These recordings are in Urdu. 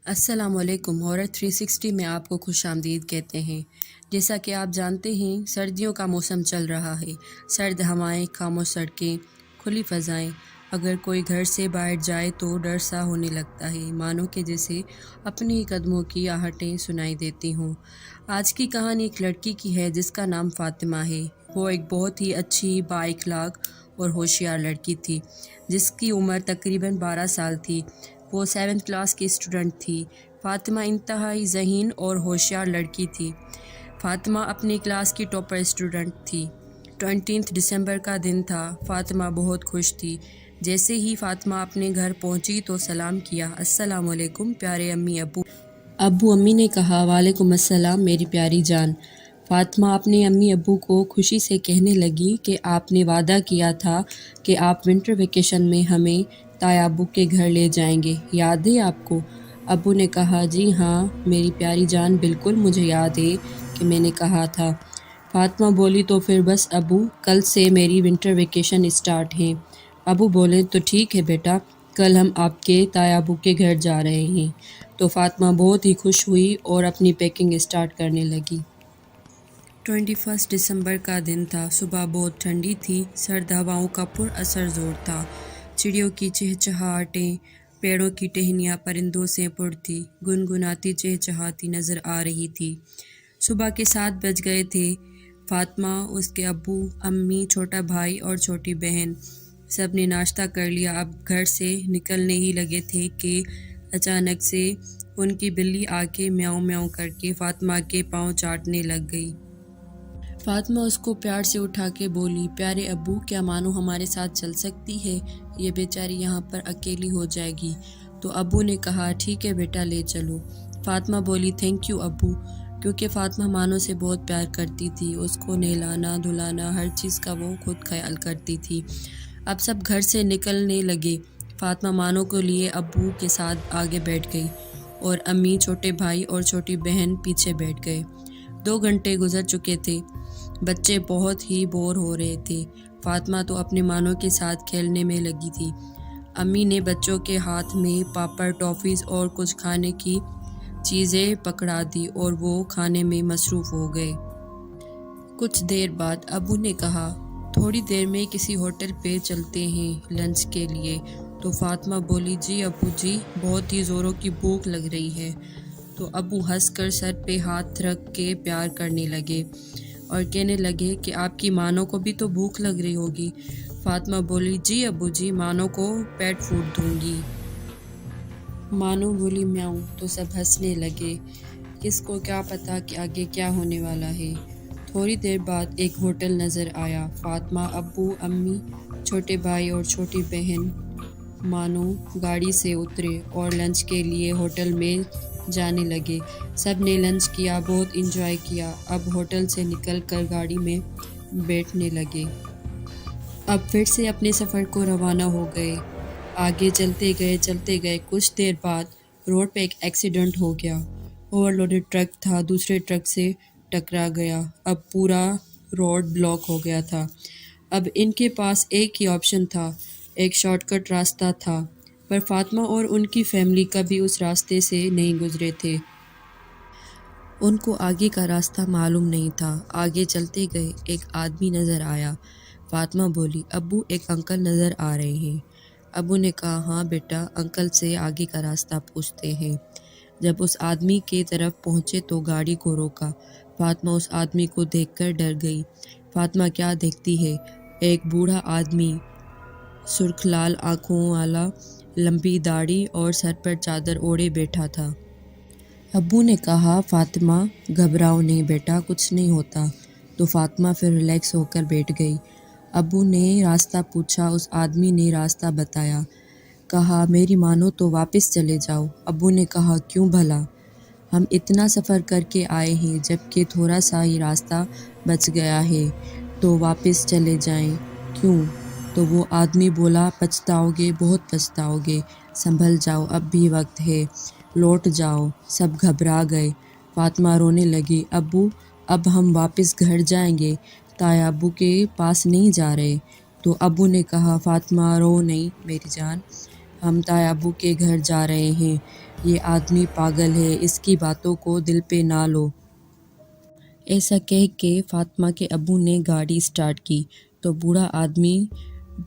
السلام علیکم۔ ہارر 360 میں آپ کو خوش آمدید کہتے ہیں۔ جیسا کہ آپ جانتے ہیں سردیوں کا موسم چل رہا ہے۔ سرد ہوائیں، خاموش سڑکیں، کھلی فضائیں۔ اگر کوئی گھر سے باہر جائے تو ڈر سا ہونے لگتا ہے، مانو کہ جیسے اپنی قدموں کی آہٹیں سنائی دیتی ہوں۔ آج کی کہانی ایک لڑکی کی ہے جس کا نام فاطمہ ہے۔ وہ ایک بہت ہی اچھی، بااخلاق اور ہوشیار لڑکی تھی جس کی عمر تقریباً 12 سال تھی۔ وہ 7th کلاس کی اسٹوڈنٹ تھی۔ فاطمہ انتہائی ذہین اور ہوشیار لڑکی تھی۔ فاطمہ اپنی کلاس کی ٹاپر اسٹوڈنٹ تھی۔ 20 دسمبر کا دن تھا۔ فاطمہ بہت خوش تھی۔ جیسے ہی فاطمہ اپنے گھر پہنچی تو سلام کیا، السلام علیکم پیارے امی ابو۔ امی نے کہا، وعلیکم السلام میری پیاری جان۔ فاطمہ اپنے امی ابو کو خوشی سے کہنے لگی کہ آپ نے وعدہ کیا تھا کہ آپ ونٹر ویکیشن میں ہمیں تایا ابو کے گھر لے جائیں گے، یاد ہے آپ کو؟ ابو نے کہا، جی ہاں میری پیاری جان، بالکل مجھے یاد ہے کہ میں نے کہا تھا۔ فاطمہ بولی، تو پھر بس ابو، کل سے میری ونٹر ویکیشن اسٹارٹ ہے۔ ابو بولے، تو ٹھیک ہے بیٹا، کل ہم آپ کے تایا ابو کے گھر جا رہے ہیں۔ تو فاطمہ بہت ہی خوش ہوئی اور اپنی پیکنگ اسٹارٹ کرنے لگی۔ 21 دسمبر کا دن تھا۔ صبح بہت ٹھنڈی تھی، سرد ہواؤں کا پر اثر زور تھا۔ چڑیوں کی چہچہاہٹیں، پیڑوں کی ٹہنیاں پرندوں سے پر تھی، گنگناتی چہچہاتی نظر آ رہی تھی۔ صبح کے 7 بج گئے تھے۔ فاطمہ، اس کے ابو، امی، چھوٹا بھائی اور چھوٹی بہن سب نے ناشتہ کر لیا۔ اب گھر سے نکلنے ہی لگے تھے کہ اچانک سے ان کی بلی آ کے میاؤں میاؤں کر کے فاطمہ کے پاؤں چاٹنے لگ گئی۔ فاطمہ اس کو پیار سے اٹھا کے بولی، پیارے ابو، کیا مانو ہمارے ساتھ چل سکتی ہے؟ یہ بیچاری یہاں پر اکیلی ہو جائے گی۔ تو ابو نے کہا، ٹھیک ہے بیٹا، لے چلو۔ فاطمہ بولی، تھینک یو ابو، کیونکہ فاطمہ مانو سے بہت پیار کرتی تھی۔ اس کو نہلانا دھلانا ہر چیز کا وہ خود خیال کرتی تھی۔ اب سب گھر سے نکلنے لگے۔ فاطمہ مانو کو لیے ابو کے ساتھ آگے بیٹھ گئی اور امی، چھوٹے بھائی اور چھوٹی بہن پیچھے بیٹھ گئے۔ 2 گھنٹے گزر چکے تھے۔ بچے بہت ہی بور ہو رہے تھے۔ فاطمہ تو اپنے مانو کے ساتھ کھیلنے میں لگی تھی۔ امی نے بچوں کے ہاتھ میں پاپڑ، ٹافیز اور کچھ کھانے کی چیزیں پکڑا دی اور وہ کھانے میں مصروف ہو گئے۔ کچھ دیر بعد ابو نے کہا، تھوڑی دیر میں کسی ہوٹل پہ چلتے ہیں لنچ کے لیے۔ تو فاطمہ بولی، جی ابو جی، بہت ہی زوروں کی بھوک لگ رہی ہے۔ تو ابو ہنس کر سر پہ ہاتھ رکھ کے پیار کرنے لگے اور کہنے لگے کہ آپ کی مانو کو بھی تو بھوک لگ رہی ہوگی۔ فاطمہ بولی، جی ابو جی، مانو کو پیٹ فوڈ دوں گی۔ مانو بولی، میاؤں۔ تو سب ہنسنے لگے۔ کس کو کیا پتا کہ آگے کیا ہونے والا ہے۔ تھوڑی دیر بعد ایک ہوٹل نظر آیا۔ فاطمہ، ابو، امی، چھوٹے بھائی اور چھوٹی بہن مانو گاڑی سے اترے اور لنچ کے لیے ہوٹل میں جانے لگے۔ سب نے لنچ کیا، بہت انجوائے کیا۔ اب ہوٹل سے نکل کر گاڑی میں بیٹھنے لگے۔ اب پھر سے اپنے سفر کو روانہ ہو گئے۔ آگے چلتے گئے۔ کچھ دیر بعد روڈ پہ ایک ایکسیڈنٹ ہو گیا۔ اوور لوڈڈ ٹرک تھا، دوسرے ٹرک سے ٹکرا گیا۔ اب پورا روڈ بلاک ہو گیا تھا۔ اب ان کے پاس ایک ہی آپشن تھا، ایک شارٹ کٹ راستہ تھا، پر فاطمہ اور ان کی فیملی کبھی اس راستے سے نہیں گزرے تھے۔ ان کو آگے کا راستہ معلوم نہیں تھا۔ آگے چلتے گئے، ایک آدمی نظر آیا۔ فاطمہ بولی، ابو، ایک انکل نظر آ رہے ہیں۔ ابو نے کہا، ہاں بیٹا، انکل سے آگے کا راستہ پوچھتے ہیں۔ جب اس آدمی کے طرف پہنچے تو گاڑی کو روکا۔ فاطمہ اس آدمی کو دیکھ کر ڈر گئی۔ فاطمہ کیا دیکھتی ہے؟ ایک بوڑھا آدمی، سرخ لال آنکھوں والا، لمبی داڑھی اور سر پر چادر اوڑھے بیٹھا تھا۔ ابو نے کہا، فاطمہ گھبراؤ نہیں بیٹا، کچھ نہیں ہوتا۔ تو فاطمہ پھر ریلیکس ہو کر بیٹھ گئی۔ ابو نے راستہ پوچھا، اس آدمی نے راستہ بتایا۔ کہا، میری مانو تو واپس چلے جاؤ۔ ابو نے کہا، کیوں بھلا؟ ہم اتنا سفر کر کے آئے ہیں، جب کہ تھوڑا سا ہی راستہ بچ گیا ہے تو واپس چلے جائیں، کیوں؟ تو وہ آدمی بولا، پچھتاؤ گے، بہت پچھتاؤ گے، سنبھل جاؤ، اب بھی وقت ہے، لوٹ جاؤ۔ سب گھبرا گئے۔ فاطمہ رونے لگی، ابو، اب ہم واپس گھر جائیں گے، تایا ابو کے پاس نہیں جا رہے۔ تو ابو نے کہا، فاطمہ رو نہیں میری جان، ہم تایا ابو کے گھر جا رہے ہیں۔ یہ آدمی پاگل ہے، اس کی باتوں کو دل پہ نہ لو۔ ایسا کہہ کے فاطمہ کے ابو نے گاڑی سٹارٹ کی تو بوڑھا آدمی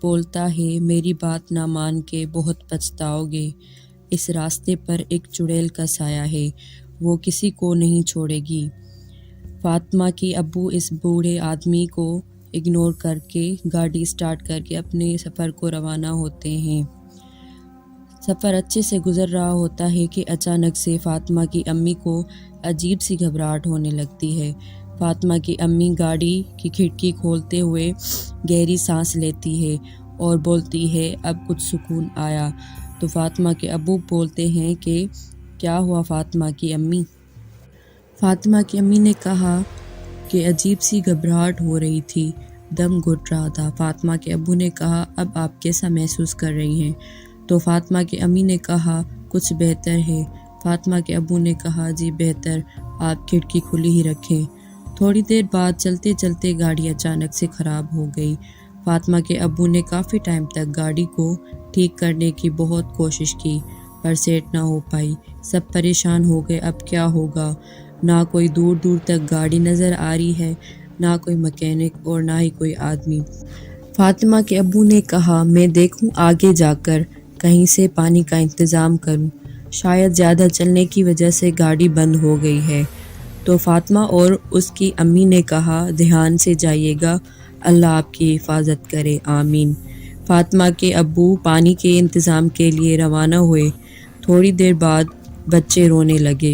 بولتا ہے، میری بات نہ مان کے بہت پچھتاؤ گے۔ اس راستے پر ایک چڑیل کا سایہ ہے، وہ کسی کو نہیں چھوڑے گی۔ فاطمہ کے ابو اس بوڑھے آدمی کو اگنور کر کے گاڑی سٹارٹ کر کے اپنے سفر کو روانہ ہوتے ہیں۔ سفر اچھے سے گزر رہا ہوتا ہے کہ اچانک سے فاطمہ کی امی کو عجیب سی گھبراہٹ ہونے لگتی ہے۔ فاطمہ کی امی گاڑی کی کھڑکی کھولتے ہوئے گہری سانس لیتی ہے اور بولتی ہے، اب کچھ سکون آیا۔ تو فاطمہ کے ابو بولتے ہیں کہ کیا ہوا فاطمہ کی امی؟ فاطمہ کی امی نے کہا کہ عجیب سی گھبراہٹ ہو رہی تھی، دم گھٹ رہا تھا۔ فاطمہ کے ابو نے کہا، اب آپ کیسا محسوس کر رہی ہیں؟ تو فاطمہ کی امی نے کہا، کچھ بہتر ہے۔ فاطمہ کے ابو نے کہا، جی بہتر، آپ کھڑکی کھلی ہی رکھیں۔ تھوڑی دیر بعد چلتے چلتے گاڑی اچانک سے خراب ہو گئی۔ فاطمہ کے ابو نے کافی ٹائم تک گاڑی کو ٹھیک کرنے کی بہت کوشش کی پر سیٹ نہ ہو پائی۔ سب پریشان ہو گئے، اب کیا ہوگا؟ نہ کوئی دور دور تک گاڑی نظر آ رہی ہے، نہ کوئی مکینک اور نہ ہی کوئی آدمی۔ فاطمہ کے ابو نے کہا، میں دیکھوں آگے جا کر کہیں سے پانی کا انتظام کروں، شاید زیادہ چلنے کی وجہ سے گاڑی بند ہو گئی ہے۔ تو فاطمہ اور اس کی امی نے کہا، دھیان سے جائیے گا، اللہ آپ کی حفاظت کرے، آمین۔ فاطمہ کے ابو پانی کے انتظام کے لیے روانہ ہوئے۔ تھوڑی دیر بعد بچے رونے لگے۔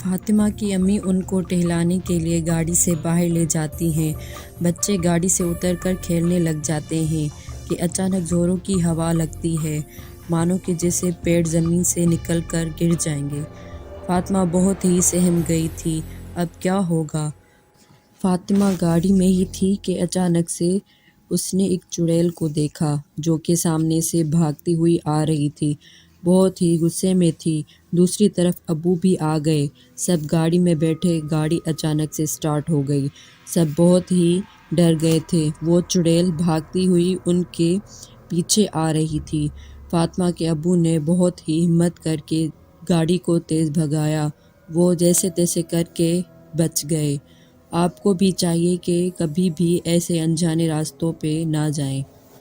فاطمہ کی امی ان کو ٹہلانے کے لیے گاڑی سے باہر لے جاتی ہیں۔ بچے گاڑی سے اتر کر کھیلنے لگ جاتے ہیں کہ اچانک زوروں کی ہوا لگتی ہے، مانو کہ جیسے پیڑ زمین سے نکل کر گر جائیں گے۔ فاطمہ بہت ہی سہم گئی تھی، اب کیا ہوگا؟ فاطمہ گاڑی میں ہی تھی کہ اچانک سے اس نے ایک چڑیل کو دیکھا جو کہ سامنے سے بھاگتی ہوئی آ رہی تھی، بہت ہی غصے میں تھی۔ دوسری طرف ابو بھی آ گئے، سب گاڑی میں بیٹھے۔ گاڑی اچانک سے سٹارٹ ہو گئی، سب بہت ہی ڈر گئے تھے۔ وہ چڑیل بھاگتی ہوئی ان کے پیچھے آ رہی تھی۔ فاطمہ کے ابو نے بہت ہی ہمت کر کے گاڑی کو تیز بھگایا، وہ جیسے تیسے کر کے بچ گئے۔ آپ کو بھی چاہیے کہ کبھی بھی ایسے انجانے راستوں پہ نہ جائیں۔